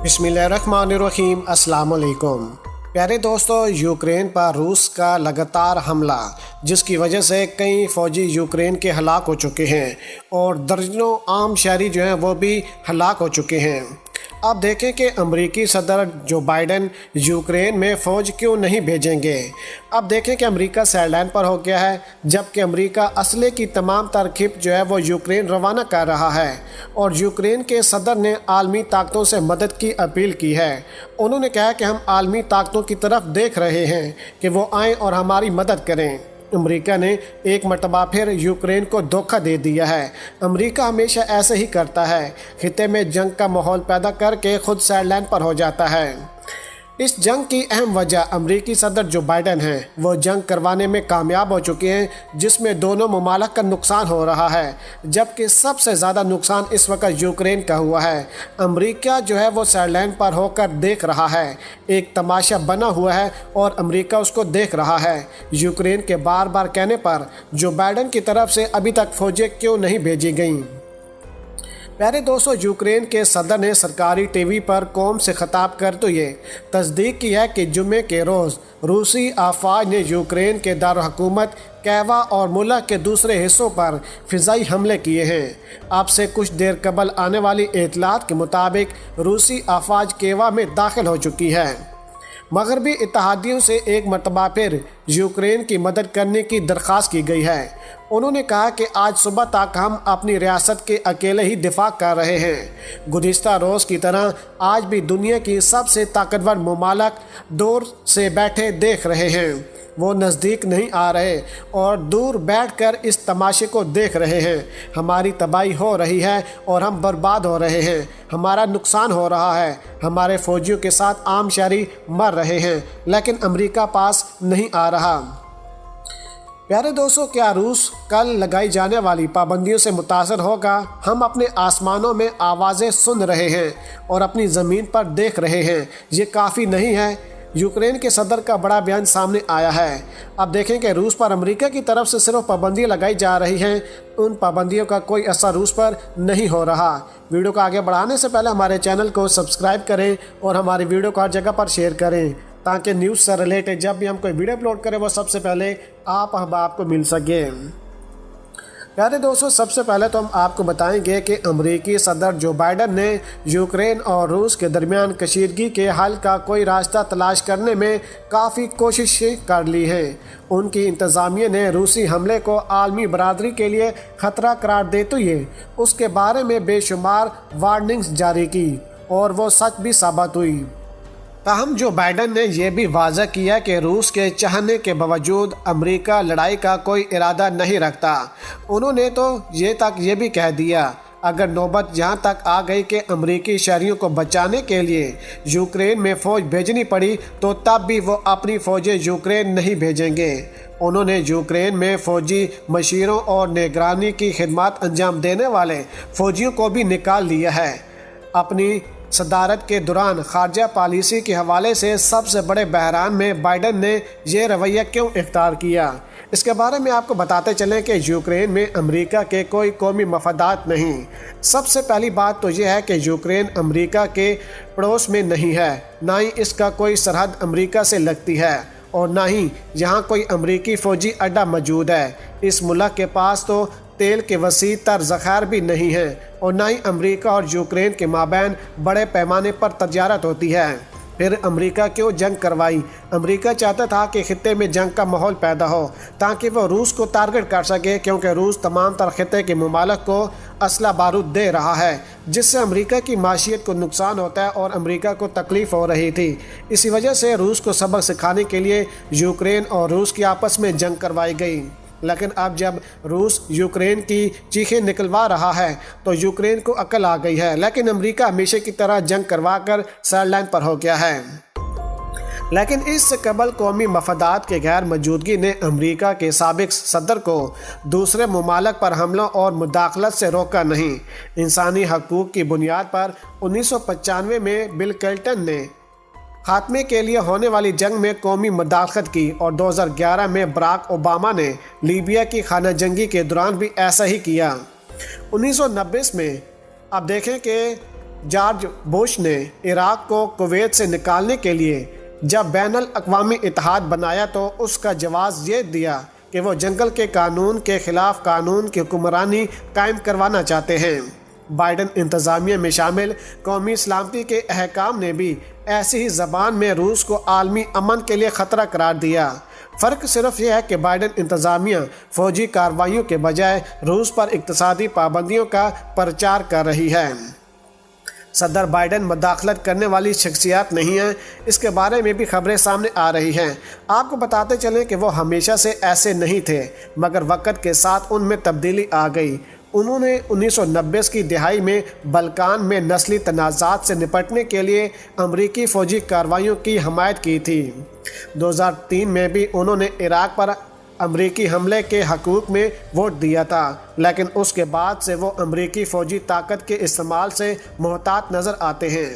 बिस्मिल्लाहिर्रहमानिर्रहीम। अस्सलाम वालेकुम। प्यारे दोस्तों, यूक्रेन पर रूस का लगातार हमला जिसकी वजह से कई फ़ौजी यूक्रेन के हलाक हो चुके हैं और दर्जनों आम शहरी जो हैं वो भी हलाक हो चुके हैं। अब देखें कि अमेरिकी सदर जो बाइडेन यूक्रेन में फ़ौज क्यों नहीं भेजेंगे। अब देखें कि अमेरिका साइडलाइन पर हो गया है, जबकि अमेरिका असले की तमाम तरकीब जो है वो यूक्रेन रवाना कर रहा है और यूक्रेन के सदर ने आलमी ताकतों से मदद की अपील की है। उन्होंने कहा कि हम आलमी ताकतों की तरफ देख रहे हैं कि वो आएँ और हमारी मदद करें। अमेरिका ने एक मरतबा फिर यूक्रेन को धोखा दे दिया है। अमेरिका हमेशा ऐसे ही करता है, खित्ते में जंग का माहौल पैदा करके खुद साइडलाइन पर हो जाता है। इस जंग की अहम वजह अमेरिकी सदर जो बाइडेन हैं वो जंग करवाने में कामयाब हो चुके हैं, जिसमें दोनों ममालिक का नुकसान हो रहा है, जबकि सबसे ज़्यादा नुकसान इस वक्त यूक्रेन का हुआ है। अमेरिका जो है वो साइडलाइन पर होकर देख रहा है, एक तमाशा बना हुआ है और अमेरिका उसको देख रहा है। यूक्रेन के बार बार कहने पर जो बाइडेन की तरफ से अभी तक फ़ौजें क्यों नहीं भेजी गईं। प्यारे दोस्तों, यूक्रेन के सदर ने सरकारी टीवी पर कौम से खिताब करते हुए तस्दीक की है कि जुमे के रोज़ रूसी अफवाज ने यूक्रेन के दारकूमत कैवा और मुल्क के दूसरे हिस्सों पर फ़िज़ाई हमले किए हैं। अब से कुछ देर कबल आने वाली इतलात के मुताबिक रूसी अफवाज कैवा में दाखिल हो चुकी है। मगरबी इत्तेहादियों से एक मरतबा फिर यूक्रेन की मदद करने की दरख्वास्त की गई है। उन्होंने कहा कि आज सुबह तक हम अपनी रियासत के अकेले ही दिफा कर रहे हैं। गुज़िश्ता रोज़ की तरह आज भी दुनिया की सबसे ताकतवर ममालिक दूर से बैठे देख रहे हैं। वो नज़दीक नहीं आ रहे और दूर बैठकर इस तमाशे को देख रहे हैं। हमारी तबाही हो रही है और हम बर्बाद हो रहे हैं, हमारा नुकसान हो रहा है, हमारे फ़ौजियों के साथ आम शहरी मर रहे हैं, लेकिन अमेरिका पास नहीं आ रहा। प्यारे दोस्तों, क्या रूस कल लगाई जाने वाली पाबंदियों से मुतासर होगा? हम अपने आसमानों में आवाज़ें सुन रहे हैं और अपनी ज़मीन पर देख रहे हैं, ये काफ़ी नहीं है। यूक्रेन के सदर का बड़ा बयान सामने आया है। अब देखें कि रूस पर अमेरिका की तरफ से सिर्फ पाबंदियाँ लगाई जा रही हैं, उन पाबंदियों का कोई असर रूस पर नहीं हो रहा। वीडियो को आगे बढ़ाने से पहले हमारे चैनल को सब्सक्राइब करें और हमारी वीडियो को हर जगह पर शेयर करें, ताकि न्यूज़ से रिलेटेड जब भी हम कोई वीडियो अपलोड करें वो सबसे पहले आप अहबाब को मिल सके। प्यारे दोस्तों, सबसे पहले तो हम आपको बताएंगे कि अमेरिकी सदर जो बाइडेन ने यूक्रेन और रूस के दरमियान कशीदगी के हल का कोई रास्ता तलाश करने में काफ़ी कोशिशें कर ली हैं। उनकी इंतज़ामिया ने रूसी हमले को आलमी बरादरी के लिए ख़तरा करार देते हुए उसके बारे में बेशुमार वार्निंग्स जारी की और वो सच भी साबित हुई। ताहम जो बाइडेन ने यह भी वाज़ह किया कि रूस के चाहने के बावजूद अमेरिका लड़ाई का कोई इरादा नहीं रखता। उन्होंने तो ये भी कह दिया, अगर नौबत यहाँ तक आ गई कि अमेरिकी शहरियों को बचाने के लिए यूक्रेन में फ़ौज भेजनी पड़ी तो तब भी वो अपनी फ़ौजें यूक्रेन नहीं भेजेंगे। उन्होंने यूक्रेन में फ़ौजी मशीरों और निगरानी की खिदमत अंजाम देने वाले फ़ौजियों को भी निकाल लिया है। अपनी सदारत के दौरान खारजा पॉलिसी के हवाले से सबसे बड़े बहरान में बाइडेन ने यह रवैया क्यों इख्तियार किया, इसके बारे में आपको बताते चलें कि यूक्रेन में अमेरिका के कोई कौमी मफादात नहीं। सबसे पहली बात तो यह है कि यूक्रेन अमेरिका के पड़ोस में नहीं है, ना ही इसका कोई सरहद अमेरिका से लगती है और ना ही यहाँ कोई अमेरिकी फ़ौजी अड्डा मौजूद है। इस मुल्क के पास तो तेल के वसी तर ज़खायर भी नहीं है और ना ही अमेरिका और यूक्रेन के माबैन बड़े पैमाने पर तजारत होती है। फिर अमेरिका क्यों जंग करवाई? अमेरिका चाहता था कि खित्ते में जंग का माहौल पैदा हो ताकि वो रूस को टारगेट कर सके, क्योंकि रूस तमाम तर खित्ते के ममालिक को असला बारूद दे रहा है, जिससे अमेरिका की माशियत को नुकसान होता है और अमेरिका को तकलीफ़ हो रही थी। इसी वजह से रूस को सबक सिखाने के लिए यूक्रेन और रूस की आपस में जंग करवाई गई। लेकिन अब जब रूस यूक्रेन की चीखें निकलवा रहा है तो यूक्रेन को अकल आ गई है, लेकिन अमेरिका हमेशा की तरह जंग करवा कर साइडलाइन पर हो गया है। लेकिन इससे कबल कौमी मफादात के गैर मौजूदगी ने अमेरिका के साबिक सदर को दूसरे ममालिक पर हमलों और मुदाखलत से रोका नहीं। इंसानी हकूक़ की बुनियाद पर 1995 में बिल क्लिंटन ने खात्मे के लिए होने वाली जंग में कौमी मुदाखलत की और 2011 में बराक ओबामा ने लीबिया की खाना जंगी के दौरान भी ऐसा ही किया। 1990 में अब देखें कि जॉर्ज बुश ने इराक को कुवैत से निकालने के लिए जब बैनुल अक़वामी इत्तेहाद बनाया तो उसका जवाब ये दिया कि वो जंगल के कानून के ख़िलाफ़ कानून की हुक्मरानी कायम करवाना चाहते हैं। बाइडन इंतज़ामिया में शामिल कौमी सलामती के अहकाम ने भी ऐसी ही ज़बान में रूस को आलमी अमन के लिए ख़तरा करार दिया। फ़र्क सिर्फ यह है कि बाइडन इंतज़ामिया फ़ौजी कार्रवाइयों के बजाय रूस पर इक़्तिसादी पाबंदियों का प्रचार कर रही है। सदर बाइडन मुदाखलत करने वाली शख्सियत नहीं है, इसके बारे में भी खबरें सामने आ रही हैं। आपको बताते चलें कि वो हमेशा से ऐसे नहीं थे, मगर वक़्त के साथ उनमें तब्दीली आ गई। उन्होंने 1990 की दिहाई में बल्कान में नस्ली तनाज़ात से निपटने के लिए अमरीकी फ़ौजी कार्रवाइयों की हमायत की थी। 2003 में भी उन्होंने इराक पर अमरीकी हमले के हकूक़ में वोट दिया था, लेकिन उसके बाद से वो अमरीकी फ़ौजी ताकत के इस्तेमाल से मोहतात नज़र आते हैं।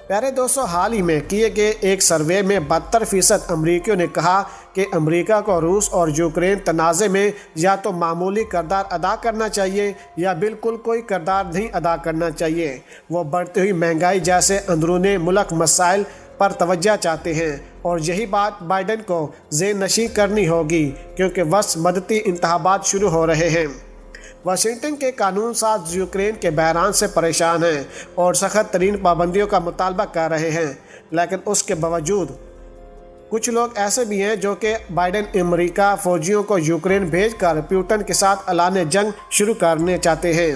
प्यारे दोस्तों, हाल ही में किए गए एक सर्वे में 72% अमरीकियों ने कहा कि अमरीका को रूस और यूक्रेन तनाज़े में या तो मामूली किरदार अदा करना चाहिए या बिल्कुल कोई किरदार नहीं अदा करना चाहिए। वो बढ़ती हुई महंगाई जैसे अंदरूनी मुल्क मसाइल पर तवज्जो चाहते हैं और यही बात बाइडन को ज़ेनशी करनी होगी, क्योंकि वसमदती इंतखाबात शुरू हो रहे हैं। वाशिंगटन के कानून साज यूक्रेन के बहरान से परेशान हैं और सख्त तरीन पाबंदियों का मुतालबा कर रहे हैं, लेकिन उसके बावजूद कुछ लोग ऐसे भी हैं जो कि बाइडन अमेरिका फ़ौजियों को यूक्रेन भेजकर पुतिन के साथ ऐलान जंग शुरू करने चाहते हैं।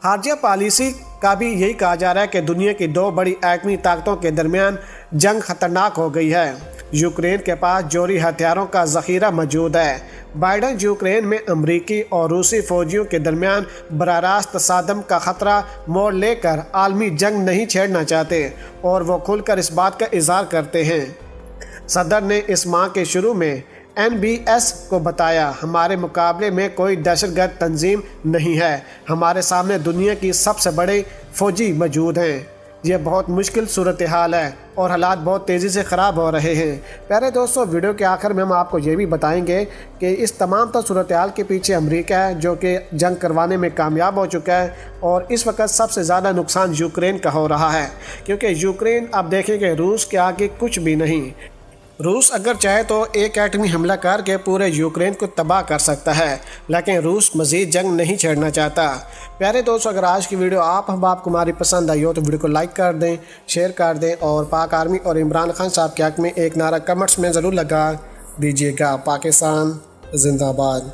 खारजा पॉलिसी का भी यही कहा जा रहा है कि दुनिया की दो बड़ी एटमी ताकतों के दरमियान जंग खतरनाक हो गई है। यूक्रेन के पास जोरी हथियारों का ज़ख़ीरा मौजूद है। बाइडन यूक्रेन में अमरीकी और रूसी फ़ौजियों के दरमियान बराह रास्त तसादम का ख़तरा मोड़ लेकर आलमी जंग नहीं छेड़ना चाहते और वो खुलकर इस बात का इज़हार करते हैं। सदर ने इस माह के शुरू में NBS को बताया, हमारे मुकाबले में कोई दहशतगर्द तंजीम नहीं है, हमारे सामने दुनिया की सबसे बड़े फ़ौजी मौजूद हैं। यह बहुत मुश्किल सूरत हाल है और हालात बहुत तेज़ी से ख़राब हो रहे हैं। प्यारे दोस्तों, वीडियो के आखिर में हम आपको ये भी बताएंगे कि इस तमाम सूरत हाल के पीछे अमेरिका है, जो कि जंग करवाने में कामयाब हो चुका है और इस वक्त सबसे ज़्यादा नुकसान यूक्रेन का हो रहा है, क्योंकि यूक्रेन अब देखेंगे रूस के आगे कुछ भी नहीं। रूस अगर चाहे तो एक एटमी हमला करके पूरे यूक्रेन को तबाह कर सकता है, लेकिन रूस मज़ीद जंग नहीं छेड़ना चाहता। प्यारे दोस्तों, अगर आज की वीडियो आपको हमारी पसंद आई हो तो वीडियो को लाइक कर दें, शेयर कर दें और पाक आर्मी और इमरान खान साहब के हक़ में एक नारा कमेंट्स में ज़रूर लगा दीजिएगा। पाकिस्तान जिंदाबाद।